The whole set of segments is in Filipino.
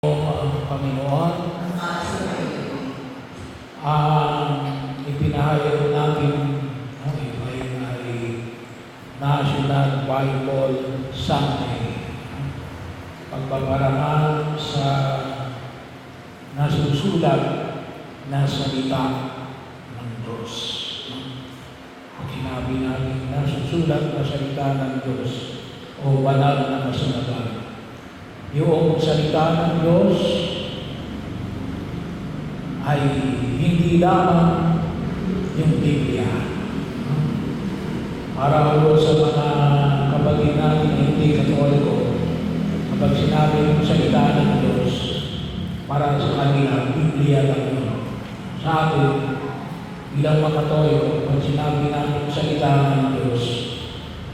Ang Panginoon ang ipinahayag natin ay National Bible Sunday. Pagpaparangal sa nasusulat na salita ng Diyos. Pag sinabi natin nasusulat na salita ng Diyos o banal na kasulatan, yung salita ng Diyos ay hindi lamang yung Biblia. Para ho sa mga kapatid natin na hindi Katoliko, kapag sinabi yung salita ng Diyos, para sa kanila, Biblia lang yun. Sa atin, bilang mga Katoliko, pag sinabi natin yung salita ng Diyos,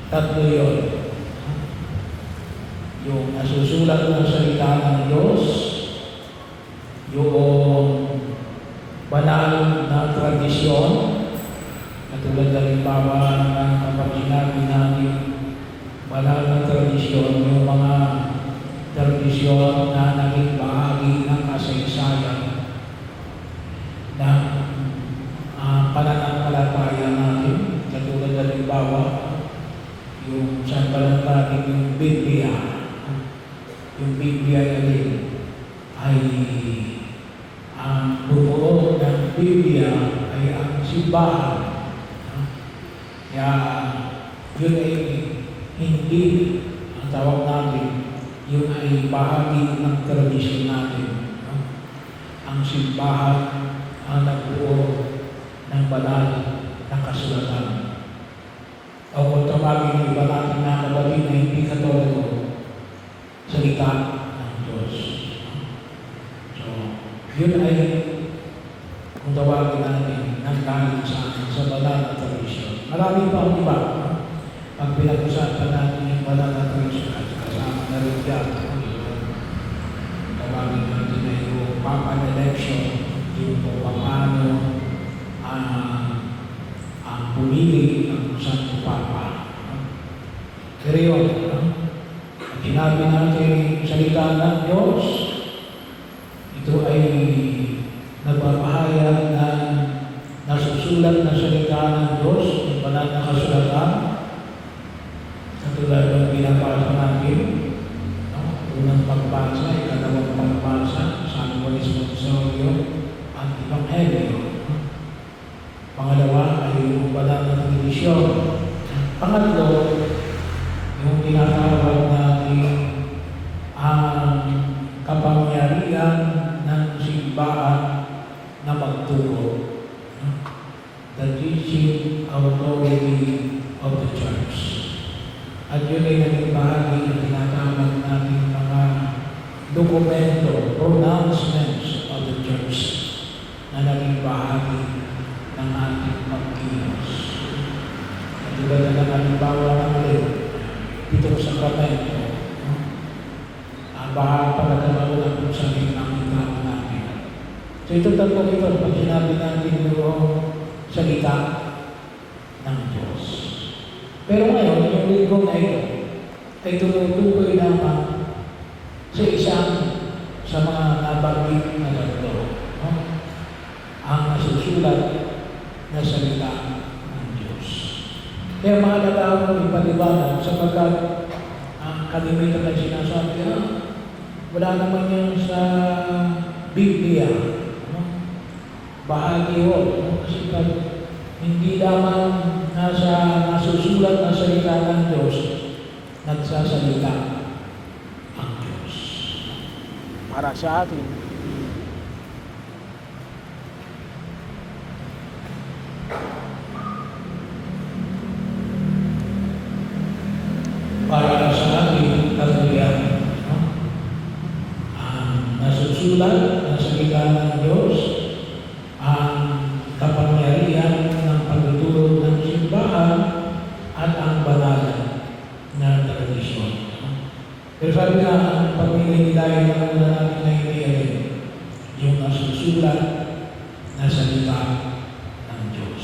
tatlo yun. Yung nasusulat ng salita ng Diyos, yung banal na tradisyon, katulad na rin bawa ng kapag sinabi natin banal na tradisyon, yung mga tradisyon na naging bahagi ng kasaysayan ng pananampalataya natin, katulad na rin bawa yung sanpalantating yung Biblia. Yung Biblia ay ang buo ng Biblia ay ang simbahan. Kaya yun ay hindi ang tawag natin, yun ay bahagi ng tradisyon natin. Ang simbahan ang nagbuo ng banal na kasulatan. O kung tawagin yung iba natin na kapatid na hindi Katoliko, salita ng Diyos. So, yun ay kung tawagin natin nanggaling sa atin sa banal na tradisyon. Marami pa ang iba. Pag pinag-usapan natin yung banal na tradisyon at kasama na rin dyan, tawagin natin na yung Papa election, yung kung paano ang pumili ng Santo Papa. Pero yun, sinabi natin salita ng Diyos, ito ay nagpapahayag na nasusulat na salita ng Diyos, yung banal na kasulatan, katulad ng binabasa natin, unang pagbasa, ikalawang pagbasa, San Juan Evangelio, at Ebanghelyo. Pangalawa ay yung banal na tradisyon. Pangatlo, yung tinatawag natin ang kapangyarihan ng simbahan na magturo. The teaching authority of the Church. At yun ay naging bahagi ng tinatawag natin mga dokumento, pronouncements of the Church na naging bahagi ng ating pagkilos. At tulad na lang halimbawa ng pitong sakramento, bahagi pala na kung saan yung nakikita natin. So ito tatlo ito, pag sinabi natin yung salita ng Diyos. Pero ngayon, yung linggo na ito, ay tumutukoy naman sa isang sa mga nabanggit na tatlo. Ang nasusulat na salita ng Diyos. Kaya mahalaga akong ipaliwanag sapagkat ang kalimitan na sinasabi, wala naman yan sa Biblia. Bahagi ho. Kasi pag hindi lamang nasusulat na salita ng Diyos, nagsasalita ang Diyos. Para sa atin, para sa ating katulian, ang nasusulat na salita ng Diyos, ang kapangyarihan ng pagtuturo ng simbahan, at ang banal na tradisyon. Pero sabi nga, ang pagpili-nilay ng una natin na hindi yung nasusulat na salita ng Diyos.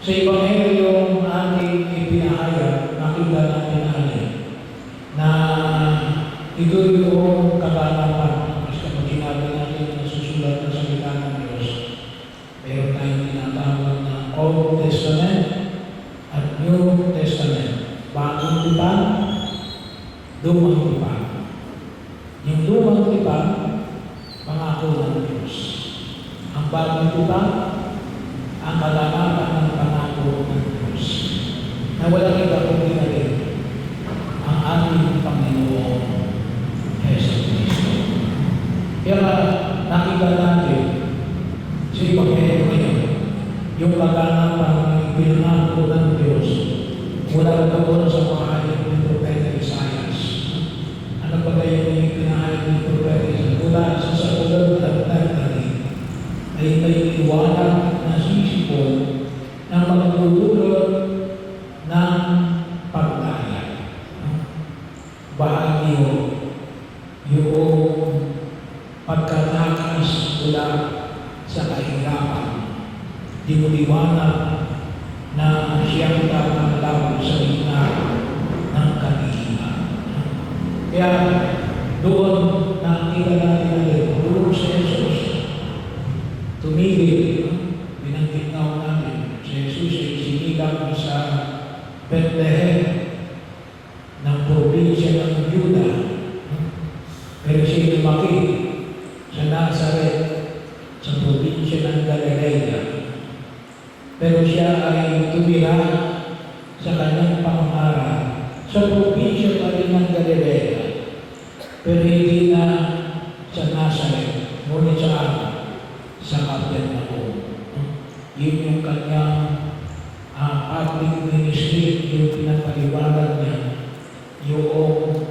Sa Ebanghelyo yung ating ipinahayag, nakita natin na ito yung kaganapan pangako ng Diyos. Ang bagong tuta, ang kaganapan ng pangako ng Diyos. Na walang iba kundi na rin ang ating Panginoon Jesus Cristo. Kaya nakita natin sa Ebanghelyo ngayon, yung kaganapan ng pinangako ng Diyos mula doon sa mga hayop ng Propeta Isaias. Ano ba kayo yung pinahayag ng Propeta Isaias? Mula sa sakulog at nagtali ay may iwanag na sisipon na magdudulot ng pagdaya. Bahagi yung pagkatakas mula sa kahirapan. Di mo liwanag na siyang tatanglaw sa gitna ng kagihingan. Kaya doon nakita natin doon sa Jesus, tumigil, binanggit na natin, si Jesus ay sinigang sa Bethlehem ng probinsya ng Juda. Pero siya lumaki sa Nazareth sa probinsya ng Galilea. Pero siya ay tumira sa kanyang pangarap sa probinsya pa rin ng Galilea. Pero hindi na sa Nazareth, ngunit sa Capernaum. Yun yung kanyang public ministry, yung pinapaliwanag niya, yung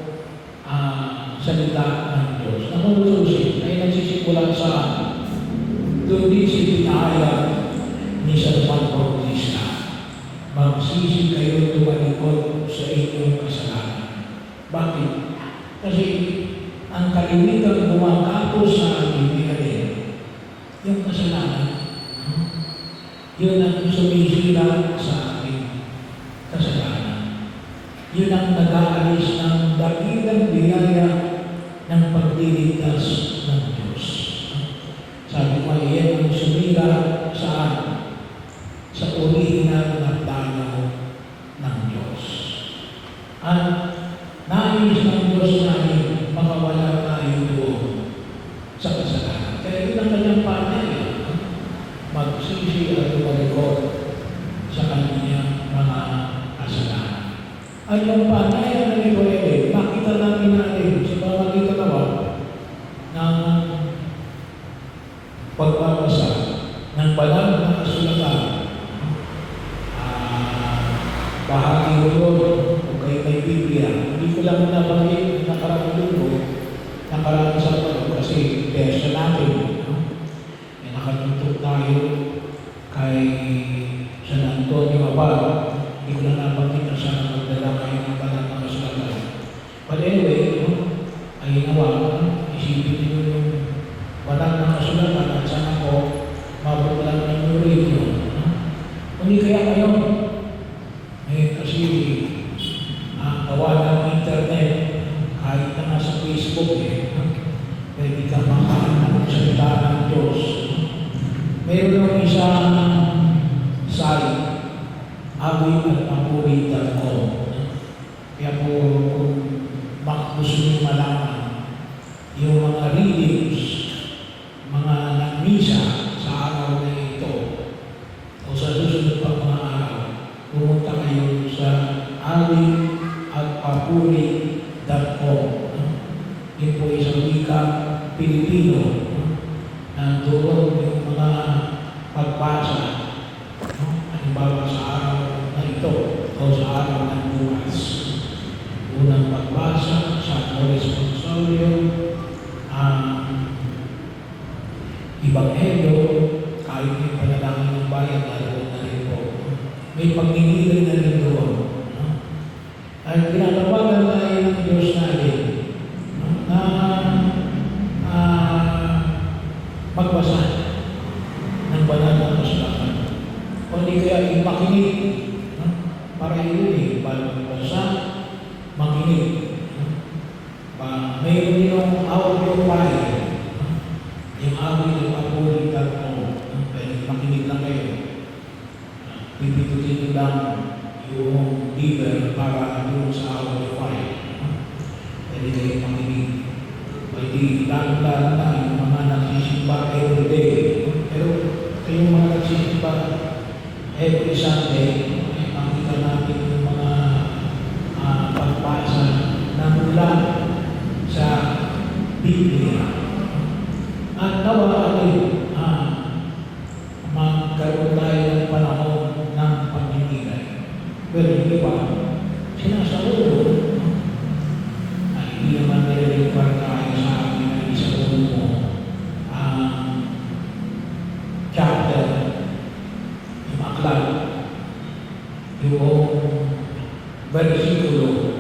salita ng Diyos. Na kung lususin, ay nagsisimula sa doon din si pinahayag ni San Juan Bautista. Magsisi kayo tumalikod sa inyong kasalanan. Bakit? Kasi ang kalimitan gumagapos sa ating pinagin, yung kasalanan, yun ang sumisira sa ating kasalanan. Yun ang nag-aalis ng dakilang biyaya ng pagdiligtas ng Diyos. Sabi ko, iyan ang sumira saan? Sa orihinal na plano ng Diyos. At nais ng Diyos namin makawala tayo doon sa kasalanan. Kaya yun ang kanyang panaya. Magsisi at tumalikod sa kanyang mga kasalanan. At yung panaya ng Ibrahim, makita natin sa bawat ikalawa ng pagbabasa ng banal na kasulatan. Bahagi ko yun, kung kayo may Biblia. Hindi ko lang nabanggit nakarang linggo, nakarang sa pag kasi versa natin. Nakatutok tayo kay San Antonio Abad. Hindi ko lang nabanggit na sana magdala kayo ng banal na kasulatan. But anyway, ay nawa, isipin nyo yung banal na kasulatan at sana ko mabuti lang ng radio. Hindi kaya kayo, kasi gawa ng internet, kahit na nasa Facebook, pwede ka makahanap ng salita ng Diyos. Meron yung isang site, awit@papuri.com. Kaya po, kung gusto nyo malaman yung mga readings, mga nagmisa sa araw na ito, o sa susunod pang mga araw, pumunta kayo sa awit@papuri.com. Yun po isang wika Pilipino na doon yung mga pagbasa. Halimbawa sa araw na ito o sa araw ng bukas. Unang pagbasa sa Responsorio, ang Ebanghelyo, kahit yung panalangin ng bayan, naroon na rin po. May pagninilay na rin doon. At ginagawagan tayo ng Diyos natin na magbasa ng banal na kasulatan. O di kaya makinig, para yun magbasa, makinig. Mayroon din yung audio file, yung awit@papuri.com. Makinig lang kayo. Pipitutin nyo lang yung leader para doon sa audio file. Pwede kayo makinig. May Hindi lalo-lalo na yung mga nagsisimba everyday. Pero yung mga nagsisimba every Sunday, makita natin yung mga pagpasa na mula sa Biblia. At nawa magkaroon tayo ng panahon ng pagninilay. Pero yung iba, sinasauro. Hindi naman nire-require tayo sa akin na isauro mo ang chapter, yung aklat, yung versikulo.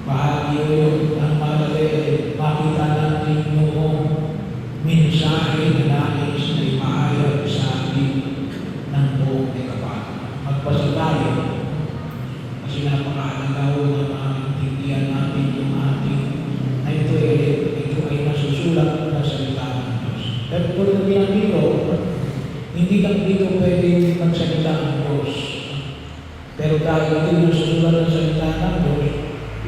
Bahagi yun ang malagay, makita natin yung mensahe na nais na ipahayag sa atin ng buong kapatid. Magpasa tayo kasi napakahalaga ng maintindihan natin yung ating na ito ay nasusulat na salita ng Diyos. Pero tulad niya dito, hindi lang dito pwede magsalita ng Diyos. Pero dahil ito yung nasusulat ng salita ng Diyos,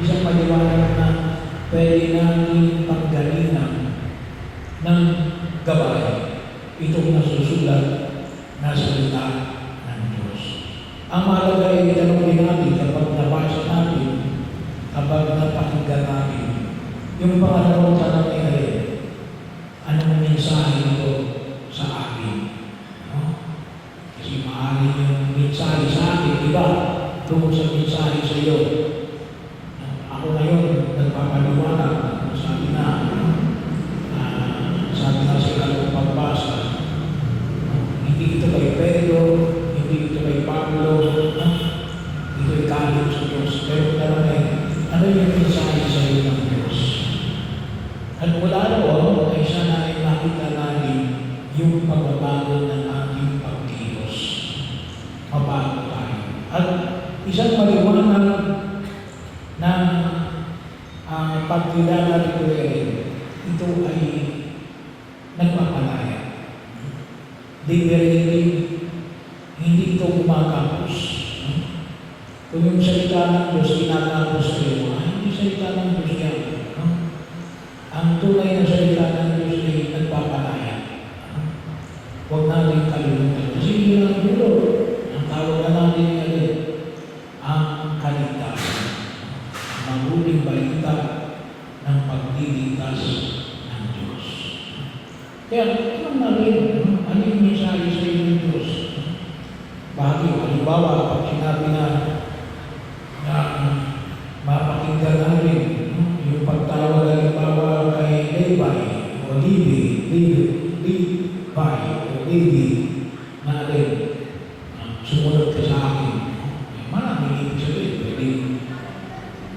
isang maliwanag na pwede natin paggalingan ng gabay. Itong nasusulat na salita ng Diyos. Ang mahalaga ay itanongin natin kapag nabasa natin, kapag napakinggan natin, yung pangalawang tanong ay anong mensahe ito sa akin? No? Kasi maaaring yung mensahe sa akin, iba, tungkol sa mensahe sa iyo. Ako na yun, nagpapaliwanag, sabi na sila ng pagbasa. Hindi ito kay Pedro, hindi ito kay Pablo, ito ay galing sa Diyos. Pero ano yung mensahe sa iyo ng Diyos? At mula roon, ay sana ay makita natin yung pagbabago ng ating pagkilos. Mabago tayo. At isang maliwanag na pagkilala nito ito ay nagpapalaya. Hindi ito kumakapos. Kung yung salita ng Diyos kinakapos sa iyo, hindi salita ng Diyos yan. Ang tunay na salita ng Diyos ay nagpapalaya. Huwag natin kalimutan. Kasi yun ang dulo. Ang tawag na natin ang kaligtasan. Mabuting balita ng pagliligtas ng Diyos. Kaya, alam natin, ano yung mensahe sa iyo ng Diyos? Bakit? Halimbawa, pag sinabi na mapakinggan natin yung pagtawag halimbawa kay Levi o Levi na rin, sumunod ka sa akin. Maraming ibig sabihin, pwede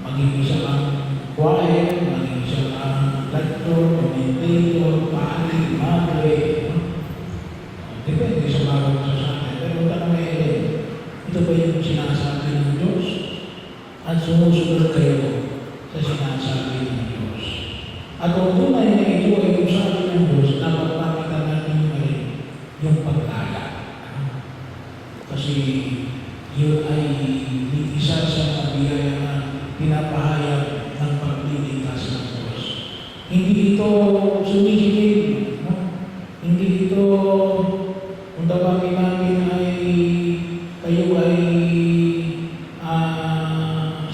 maging isa kang choir, maging isa kang lector, commentator, pari, madre. Depende sa bagong sasabi. Pero tanong ito ba yung sinasabi ng Diyos? At sumusunod kayo sa sinasabi ng Diyos. At kung tunay na ito ay yung sabi ng Diyos, dapat makita natin yung paglala. Kasi yun ay isa sa kabiyaya na pinapahayag ng pagliligtas ng Diyos. Hindi ito sumisilid. Hindi ito kung tawagin namin ay kayo ay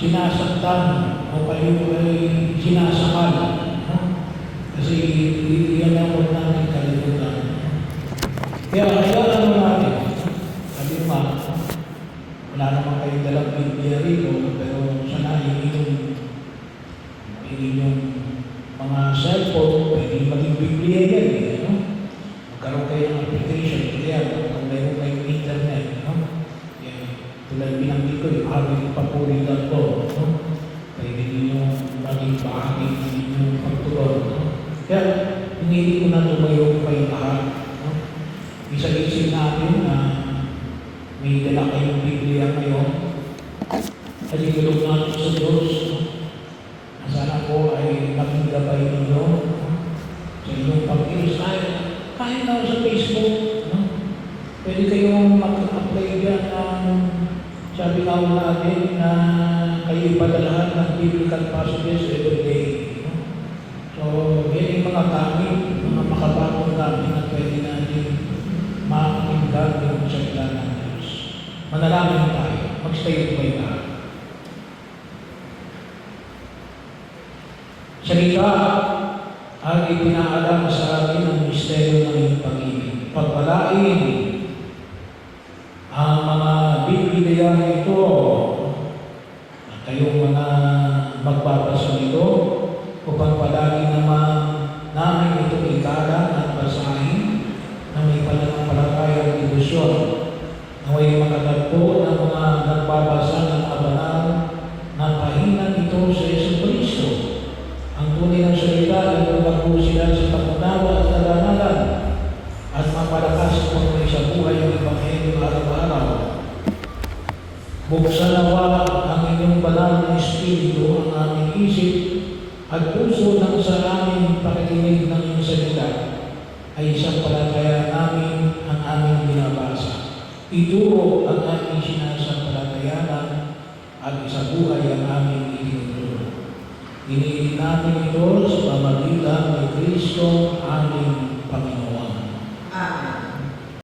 sinasaktan o kayo ay sinasakal. Kasi yan ang huwag natin kalimutan. Kaya ano natin? Sabi naman, wala naman kayong dalang Biblia rito, pero sana yung mga cellphone, pwede maging Biblia yan. Magkaroon kayo ng application, kaya kung mayroon kayong internet, tulad binanggit ko, yung aming papuritan ko, pwede ninyo maging bahagi ninyong pagtugon. Kaya, hindi ko na tumayo kayo lahat. Isag-isip natin na may dala kayong Biblia ngayon. Haligulog natin sa Diyos. Sana po ay maging gabay ninyo sa inyong pag-ilis. Kahit na sa Facebook, pwede kayong mag-apply dyan ng sabi nga natin na kayo ipadalahan ng biblical passages every day. So, mga gamit, mga makabagong gamit na pwede natin makakinggan yung salita ng Diyos. Manalangin tayo. Magstay by tayo. Salita ang ipinaalam sa amin ang misteryo ng iyong pag-ibig. Pagpalain ang mga Biblia ito at kayong mga magbabasa nito upang palagi naman namin ito ikalat at basahin na may pananampalatayang debosyon. Naway makatagpo ng mga nagbabasa ng abanal na pahinan ito sa Jesucristo. Ang tunay ng salita ay magbago sila sa pagkanawa at nalanalan at mapalakas kung may sa buhay ang Ebanghelyo araw-araw. Buksan nawa ang inyong banal na Espiritu ang aming isip at puso ng sa aming pakikinig ng iyong salita ay isang palataya namin ang aming binabasa. Ituro ang aming sinasampalatayanan at isa buhay ang aming itinuturo. Iniinig namin ito sa pamagitan ni Kristo aming Panginoon.